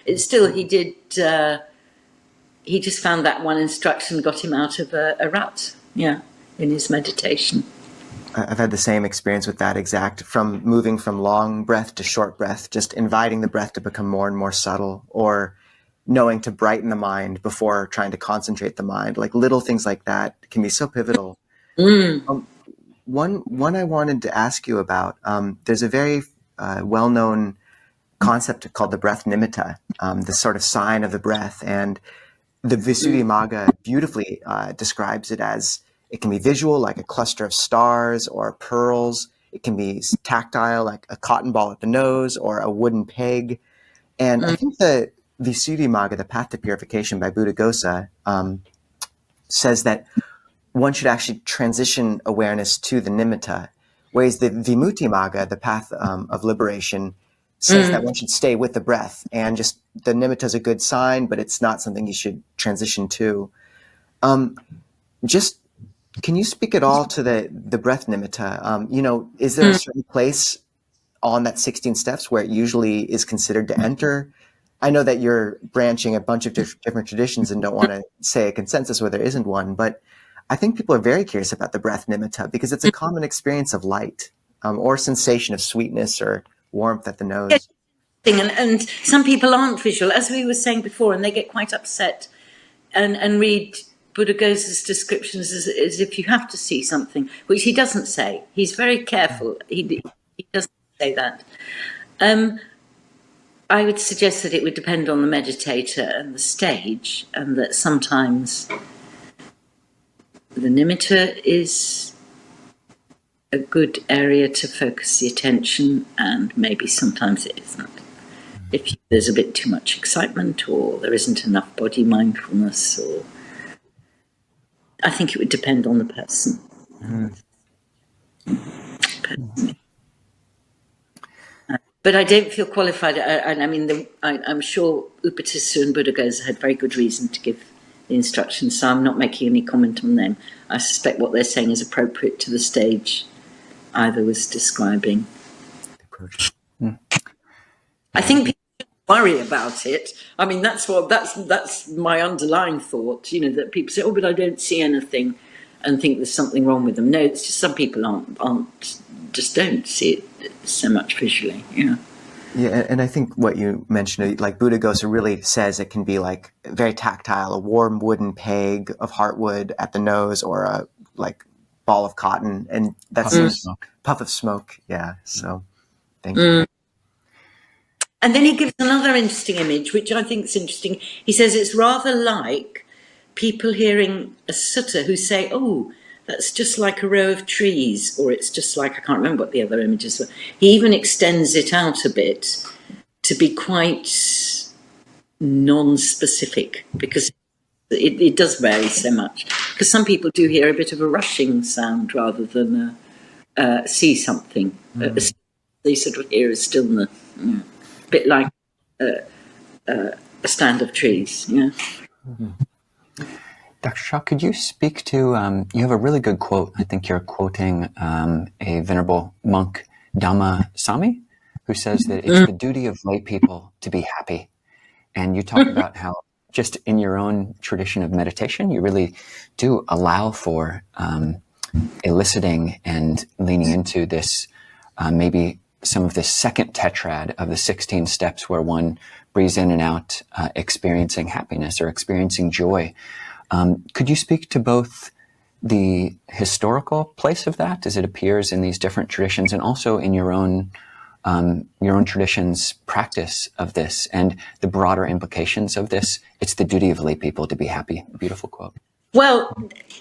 Speaker 2: it's still, he did... he just found that one instruction got him out of a rut, in his meditation.
Speaker 3: I've had the same experience with that from moving from long breath to short breath, just inviting the breath to become more and more subtle, or knowing to brighten the mind before trying to concentrate the mind. Like little things like that can be so pivotal. One I wanted to ask you about, there's a very well-known concept called the breath nimitta, the sort of sign of the breath, and the Visuddhimagga beautifully describes it as, it can be visual, like a cluster of stars or pearls. It can be tactile, like a cotton ball at the nose or a wooden peg. And I think the Visuddhimagga, the Path to Purification by Buddhaghosa, says that one should actually transition awareness to the nimitta, whereas the Vimuttimagga, the Path of Liberation, says that one should stay with the breath, and just the nimitta is a good sign, but it's not something you should transition to. Can you speak at all to the breath nimitta? Is there a certain place on that 16 steps where it usually is considered to enter? I know that you're branching a bunch of different traditions and don't want to say a consensus where there isn't one, but I think people are very curious about the breath nimitta, because it's a common experience of light or sensation of sweetness or warmth at the nose.
Speaker 2: And some people aren't visual, as we were saying before, and they get quite upset and read Buddha-Gosa's descriptions as if you have to see something, which he doesn't say. He's very careful. He doesn't say that. I would suggest that it would depend on the meditator and the stage, and that sometimes the nimitta is a good area to focus the attention, and maybe sometimes it isn't. If there's a bit too much excitement, or there isn't enough body mindfulness, or I think it would depend on the person. But I don't feel qualified. I'm sure Upatissa and Buddha-Gosa had very good reason to give the instructions, so I'm not making any comment on them. I suspect what they're saying is appropriate to the stage either was describing. I think people shouldn't worry about it. I mean, that's my underlying thought. That people say, "Oh, but I don't see anything," and think there's something wrong with them. No, it's just some people just don't see it so much visually. Yeah.
Speaker 3: Yeah, and I think what you mentioned, like Buddha-Gosa really says it can be like very tactile, a warm wooden peg of heartwood at the nose, or a like ball of cotton, and that's puff of smoke. Yeah. So, thank you.
Speaker 2: And then he gives another interesting image, which I think is interesting. He says it's rather like people hearing a sutta who say, "Oh, that's just like a row of trees," or it's just like, I can't remember what the other images were. He even extends it out a bit to be quite non-specific, because it does vary so much. Because some people do hear a bit of a rushing sound rather than see something. They sort of hear a stillness, a bit like a stand of trees. Yeah.
Speaker 1: Dr. Shah, could you speak to, you have a really good quote. I think you're quoting a venerable monk, Dhamma Sami, who says that it's the duty of lay people to be happy. And you talk about how just in your own tradition of meditation, you really do allow for eliciting and leaning into this, maybe some of this second tetrad of the 16 steps where one breathes in and out, experiencing happiness or experiencing joy. Could you speak to both the historical place of that as it appears in these different traditions, and also in your own tradition's practice of this, and the broader implications of this? It's the duty of lay people to be happy. Beautiful quote.
Speaker 2: Well,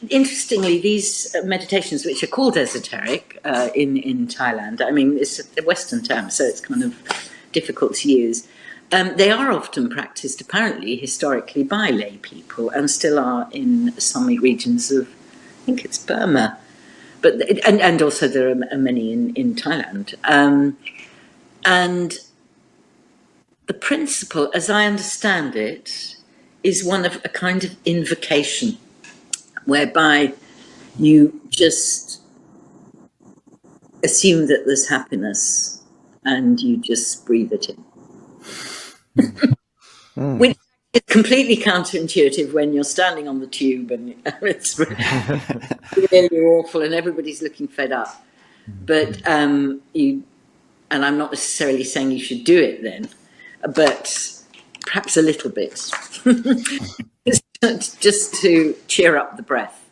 Speaker 2: interestingly, these meditations, which are called esoteric in Thailand, I mean, it's a Western term, so it's kind of difficult to use. They are often practiced, apparently, historically, by lay people, and still are in some regions of, I think it's Burma, and also there are many in Thailand. And the principle, as I understand it, is one of a kind of invocation, whereby you just assume that there's happiness and you just breathe it in. Which is completely counterintuitive when you're standing on the tube and it's really awful and everybody's looking fed up. But and I'm not necessarily saying you should do it then, but perhaps a little bit, just to cheer up the breath.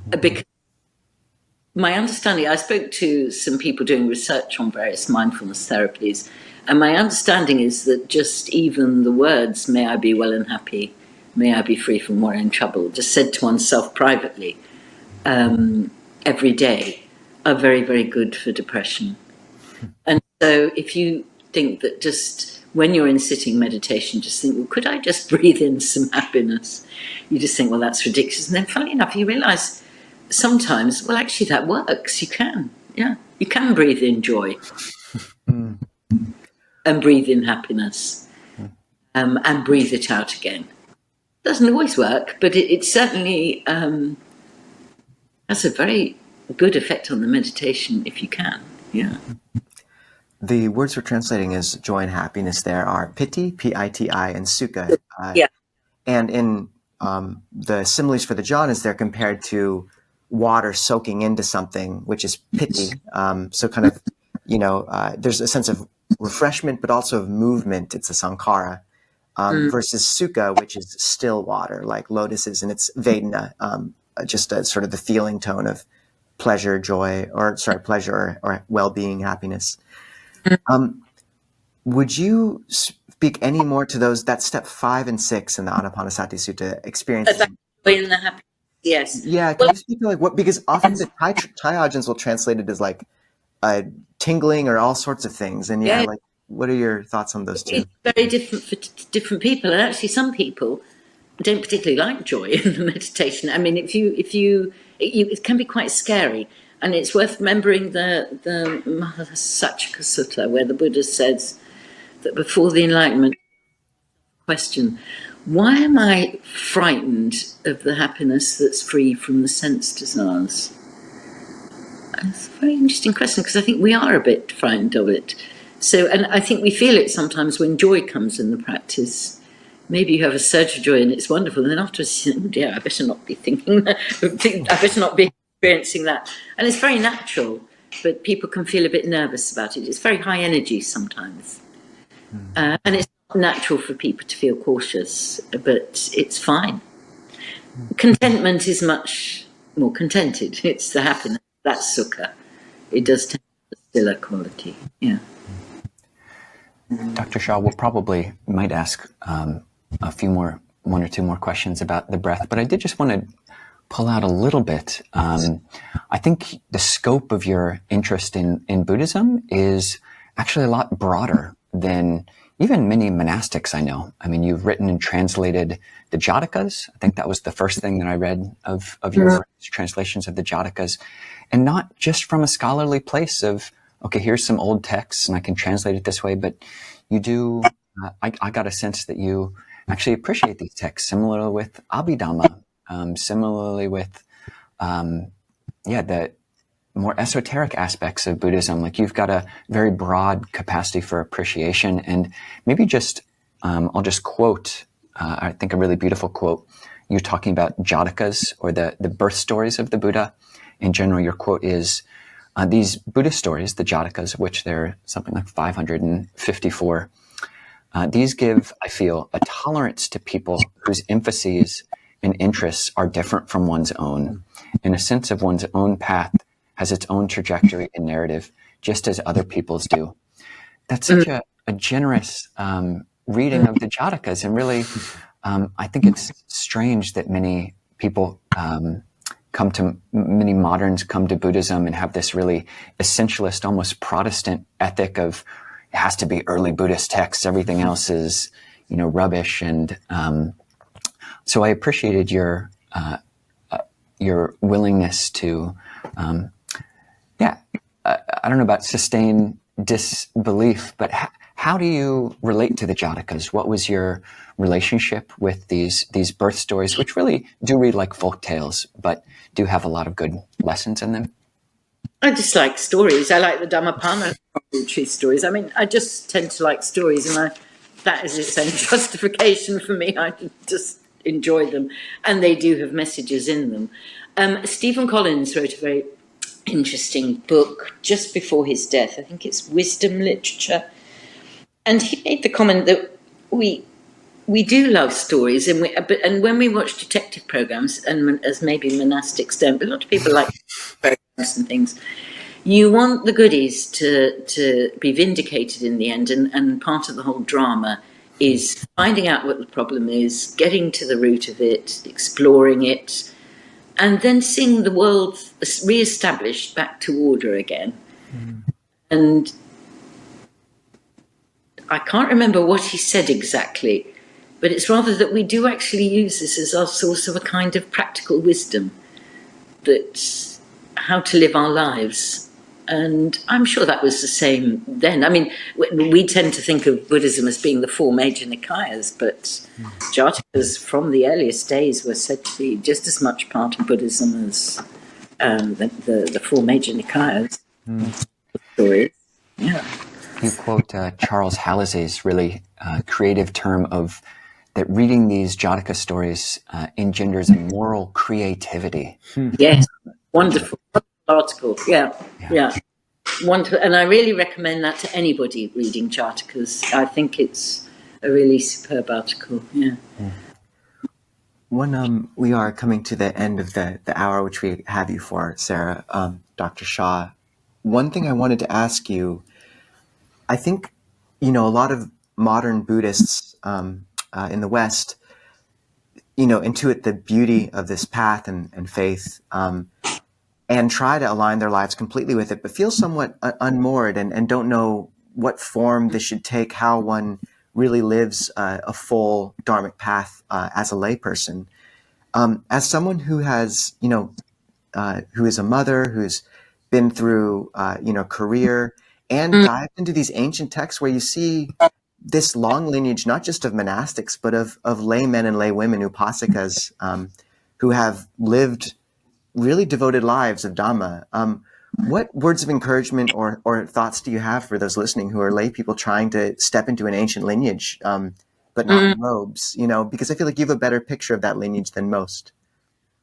Speaker 2: Because my understanding, I spoke to some people doing research on various mindfulness therapies, and my understanding is that just even the words, "May I be well and happy, may I be free from worry and trouble," just said to oneself privately every day, are very, very good for depression. And so if you think that just when you're in sitting meditation, just think, well, could I just breathe in some happiness? You just think, well, that's ridiculous. And then funnily enough, you realize sometimes, well, actually that works. You can. Yeah, you can breathe in joy and breathe in happiness and breathe it out again. Doesn't always work, but it certainly has a very good effect on the meditation if you can. Yeah.
Speaker 3: The words we're translating as joy and happiness there are piti, P-I-T-I, and sukha.
Speaker 2: Yeah.
Speaker 3: And in the similes for the jhanas, they're compared to water soaking into something, which is piti. So kind of, there's a sense of refreshment, but also of movement. It's a sankhara. Versus sukha, which is still water, like lotuses, and it's vedana, just a sort of the feeling tone of pleasure, joy, pleasure or well-being, happiness. Would you speak any more to that step 5 and 6 in the Anapanasati Sutta experiences?
Speaker 2: In the happiness, yes.
Speaker 3: Yeah, can you speak to like what? Because often the Thai Ajahns will translate it as like tingling or all sorts of things, and like. What are your thoughts on those two?
Speaker 2: It's very different for different people, and actually, some people don't particularly like joy in the meditation. I mean, it can be quite scary, and it's worth remembering the Mahasachaka Sutta, where the Buddha says that before the enlightenment, question: why am I frightened of the happiness that's free from the sense desires? And it's a very interesting question, because I think we are a bit frightened of it. So, and I think we feel it sometimes when joy comes in the practice. Maybe you have a surge of joy and it's wonderful, and then afterwards you think, oh dear, I better not be thinking that, I better not be experiencing that. And it's very natural, but people can feel a bit nervous about it. It's very high energy sometimes. And it's not natural for people to feel cautious, but it's fine. Contentment is much more contented. It's the happiness, that's sukha. It does tend to still a quality, yeah.
Speaker 1: Dr. Shah, we'll probably might ask one or two more questions about the breath, but I did just want to pull out a little bit. I think the scope of your interest in Buddhism is actually a lot broader than even many monastics I know. I mean, you've written and translated the Jatakas. I think that was the first thing that I read of your translations of the Jatakas, and not just from a scholarly place of, okay, here's some old texts and I can translate it this way, but you do, I got a sense that you actually appreciate these texts, similarly with Abhidhamma, similarly with, the more esoteric aspects of Buddhism. Like, you've got a very broad capacity for appreciation. And maybe just, I'll just quote, I think a really beautiful quote. You're talking about Jatakas, or the birth stories of the Buddha. In general, your quote is, these Buddhist stories, the Jatakas, of which there are something like 554, these give, I feel, a tolerance to people whose emphases and interests are different from one's own, and a sense of one's own path has its own trajectory and narrative, just as other people's do. That's such a generous reading of the Jatakas, and really, I think it's strange that many people many moderns come to Buddhism and have this really essentialist, almost Protestant ethic of it has to be early Buddhist texts. Everything else is, rubbish. And so I appreciated your willingness to, I don't know about sustain disbelief, but how do you relate to the Jatakas? What was your relationship with these birth stories, which really do read like folk tales, but do have a lot of good lessons in them?
Speaker 2: I just like stories. I like the Dhammapada tree stories. I mean, I just tend to like stories, and that is its own justification for me. I just enjoy them, and they do have messages in them. Stephen Collins wrote a very interesting book just before his death. I think it's Wisdom Literature. And he made the comment that we do love stories, and when we watch detective programs, and as maybe monastics don't, but a lot of people like programs and things, you want the goodies to be vindicated in the end, and part of the whole drama is finding out what the problem is, getting to the root of it, exploring it, and then seeing the world re-established back to order again. And I can't remember what he said exactly, but it's rather that we do actually use this as our source of a kind of practical wisdom, that's how to live our lives. And I'm sure that was the same then. I mean, we tend to think of Buddhism as being the four major Nikayas, but Jatakas from the earliest days were said to be just as much part of Buddhism as the four major Nikayas. Stories. Yeah.
Speaker 1: You quote Charles Hallisey's really creative term of that reading these Jataka stories engenders a moral creativity.
Speaker 2: Yes, wonderful article. Yeah. wonderful, and I really recommend that to anybody reading Jatakas. I think it's a really superb article. Yeah.
Speaker 3: We are coming to the end of the hour which we have you for, Sarah, Dr. Shah. One thing I wanted to ask you, I think, a lot of modern Buddhists in the West, intuit the beauty of this path and faith, and try to align their lives completely with it, but feel somewhat unmoored and don't know what form this should take, how one really lives a full dharmic path as a layperson. As someone who has, who is a mother, who's been through, career, and dived into these ancient texts where you see this long lineage, not just of monastics, but of laymen and laywomen, upasikas, who have lived really devoted lives of Dhamma. What words of encouragement or thoughts do you have for those listening who are lay people trying to step into an ancient lineage, but not in robes? Because I feel like you have a better picture of that lineage than most.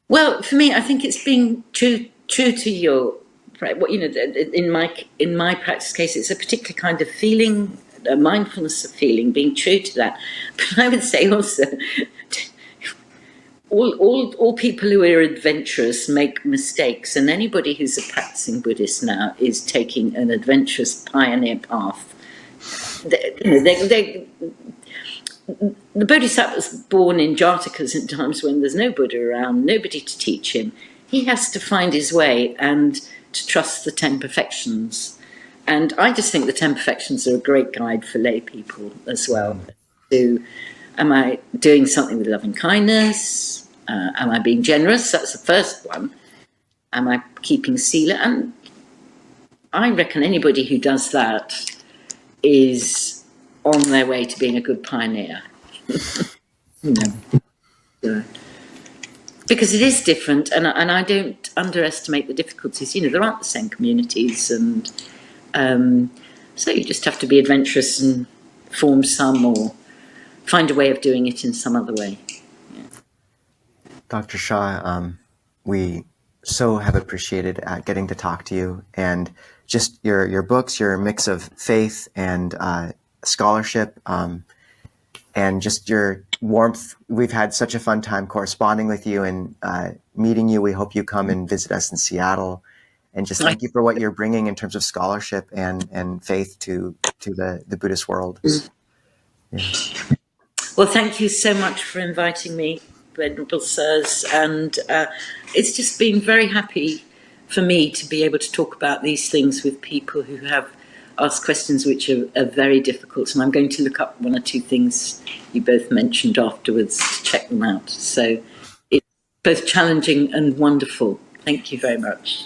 Speaker 2: Well, for me, I think it's being true to your, in my practice case, it's a particular kind of feeling, a mindfulness of feeling, being true to that. But I would say also, all people who are adventurous make mistakes, and anybody who's a practicing Buddhist now is taking an adventurous pioneer path. The Bodhisattva was born in Jatakas in times when there's no Buddha around, nobody to teach him. He has to find his way and to trust the 10 perfections. And I just think the 10 perfections are a great guide for lay people as well. Am I doing something with loving kindness? Am I being generous? That's the first one. Am I keeping sila? And I reckon anybody who does that is on their way to being a good pioneer. Because it is different, and I don't underestimate the difficulties. There aren't the same communities, and so you just have to be adventurous and form some, or find a way of doing it in some other way. Yeah.
Speaker 3: Dr. Shah, we so have appreciated getting to talk to you, and just your books, your mix of faith and scholarship, and just your warmth. We've had such a fun time corresponding with you and meeting you. We hope you come and visit us in Seattle, and just thank you for what you're bringing in terms of scholarship and faith to the Buddhist world. Yeah.
Speaker 2: Well, thank you so much for inviting me, Venerable Sirs, and it's just been very happy for me to be able to talk about these things with people who have asked questions which are very difficult, and I'm going to look up one or two things you both mentioned afterwards to check them out. So it's both challenging and wonderful. Thank you very much.